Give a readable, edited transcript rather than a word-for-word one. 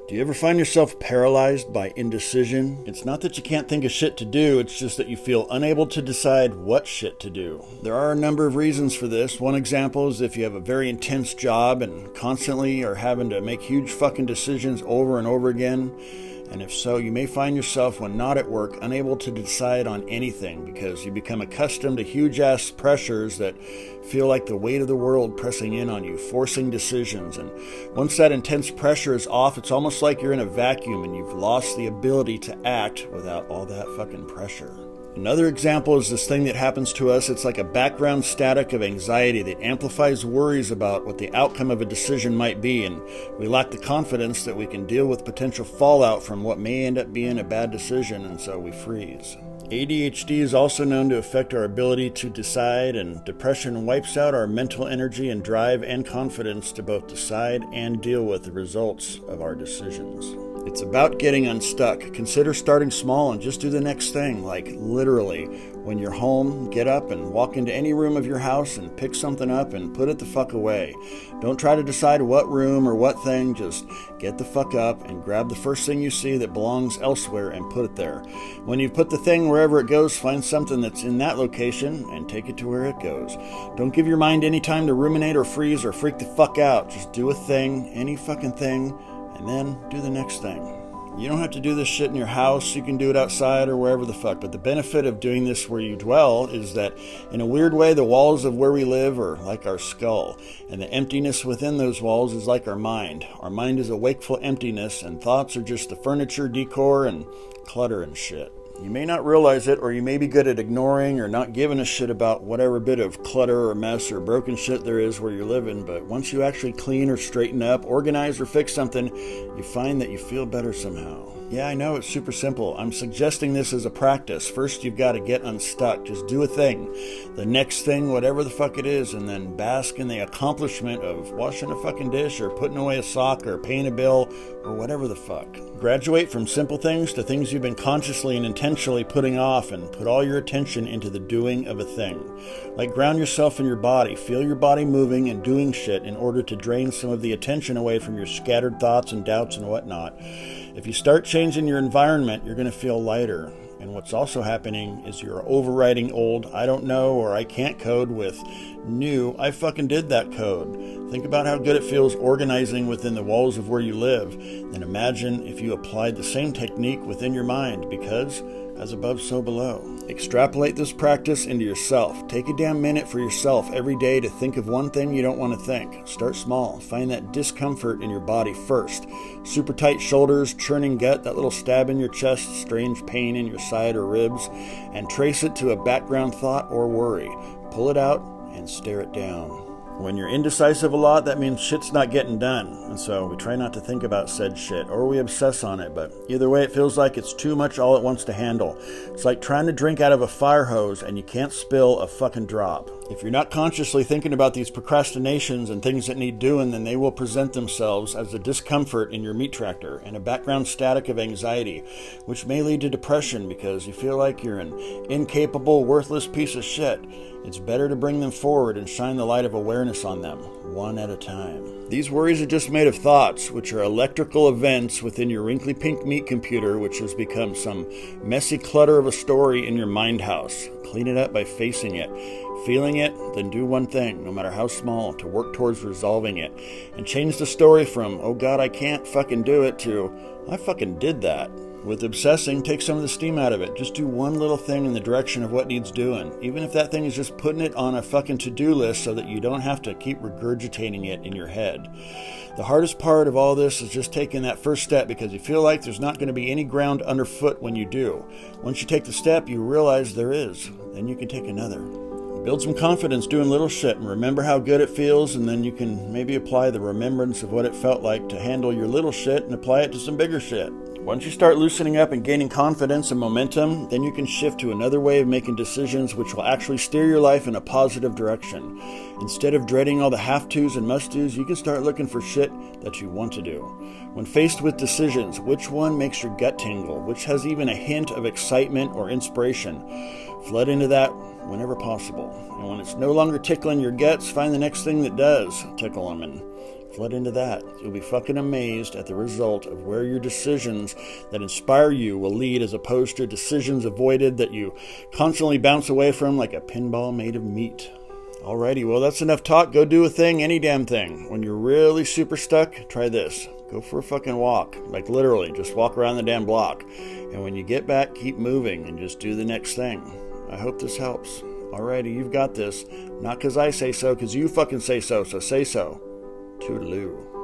Do you ever find yourself paralyzed by indecision? It's not that you can't think of shit to do, it's just that you feel unable to decide what shit to do. There are a number of reasons for this. One example is if you have a very intense job and constantly are having to make huge fucking decisions over and over again. And if so, you may find yourself, when not at work, unable to decide on anything because you become accustomed to huge-ass pressures that feel like the weight of the world pressing in on you, forcing decisions. And once that intense pressure is off, it's almost like you're in a vacuum and you've lost the ability to act without all that fucking pressure. Another example is this thing that happens to us. It's like a background static of anxiety that amplifies worries about what the outcome of a decision might be, and we lack the confidence that we can deal with potential fallout from what may end up being a bad decision, and so we freeze. ADHD is also known to affect our ability to decide, and depression wipes out our mental energy and drive and confidence to both decide and deal with the results of our decisions. It's about getting unstuck. Consider starting small and just do the next thing. Like literally, when you're home, get up and walk into any room of your house and pick something up and put it the fuck away. Don't try to decide what room or what thing, just get the fuck up and grab the first thing you see that belongs elsewhere and put it there. When you've put the thing wherever it goes, find something that's in that location and take it to where it goes. Don't give your mind any time to ruminate or freeze or freak the fuck out. Just do a thing, any fucking thing, and then do the next thing. You don't have to do this shit in your house. You can do it outside or wherever the fuck. But the benefit of doing this where you dwell is that, in a weird way, the walls of where we live are like our skull. And the emptiness within those walls is like our mind. Our mind is a wakeful emptiness, and thoughts are just the furniture, decor, and clutter and shit. You may not realize it, or you may be good at ignoring or not giving a shit about whatever bit of clutter or mess or broken shit there is where you're living, but once you actually clean or straighten up, organize or fix something, you find that you feel better somehow. Yeah, I know, it's super simple. I'm suggesting this as a practice. First, you've got to get unstuck. Just do a thing. The next thing, whatever the fuck it is, and then bask in the accomplishment of washing a fucking dish or putting away a sock or paying a bill or whatever the fuck. Graduate from simple things to things you've been consciously and intentionally putting off, and put all your attention into the doing of a thing. Like ground yourself in your body. Feel your body moving and doing shit in order to drain some of the attention away from your scattered thoughts and doubts and whatnot. If you start changing your environment, you're going to feel lighter. And what's also happening is you're overriding old I don't know or I can't code with new I fucking did that code. Think about how good it feels organizing within the walls of where you live. Then imagine if you applied the same technique within your mind, because as above, so below. Extrapolate this practice into yourself. Take a damn minute for yourself every day to think of one thing you don't want to think. Start small. Find that discomfort in your body first. Super tight shoulders, churning gut, that little stab in your chest, strange pain in your side or ribs, and trace it to a background thought or worry. Pull it out and stare it down. When you're indecisive a lot, that means shit's not getting done. And so we try not to think about said shit, or we obsess on it. But either way, it feels like it's too much all it wants to handle. It's like trying to drink out of a fire hose and you can't spill a fucking drop. If you're not consciously thinking about these procrastinations and things that need doing, then they will present themselves as a discomfort in your meat tractor and a background static of anxiety, which may lead to depression because you feel like you're an incapable, worthless piece of shit. It's better to bring them forward and shine the light of awareness on them, one at a time. These worries are just made of thoughts, which are electrical events within your wrinkly pink meat computer, which has become some messy clutter of a story in your mind house. Clean it up by facing it, feeling it, then do one thing, no matter how small, to work towards resolving it. And change the story from, oh God, I can't fucking do it, to, I fucking did that. With obsessing, take some of the steam out of it. Just do one little thing in the direction of what needs doing. Even if that thing is just putting it on a fucking to-do list so that you don't have to keep regurgitating it in your head. The hardest part of all this is just taking that first step, because you feel like there's not going to be any ground underfoot when you do. Once you take the step, you realize there is. Then you can take another. Build some confidence doing little shit and remember how good it feels, and then you can maybe apply the remembrance of what it felt like to handle your little shit and apply it to some bigger shit. Once you start loosening up and gaining confidence and momentum, then you can shift to another way of making decisions which will actually steer your life in a positive direction. Instead of dreading all the have-tos and must-dos, you can start looking for shit that you want to do. When faced with decisions, which one makes your gut tingle? Which has even a hint of excitement or inspiration? Flood into that whenever possible. And when it's no longer tickling your guts, find the next thing that does tickle them and Flood into that. You'll be fucking amazed at the result of where your decisions that inspire you will lead, as opposed to decisions avoided that you constantly bounce away from like a pinball made of meat. Alrighty, well, that's enough talk. Go do a thing, any damn thing. When you're really super stuck, try this. Go for a fucking walk. Like literally, just walk around the damn block. And when you get back, keep moving and just do the next thing. I hope this helps. Alrighty, you've got this. Not because I say so, because you fucking say so say so. Toodaloo.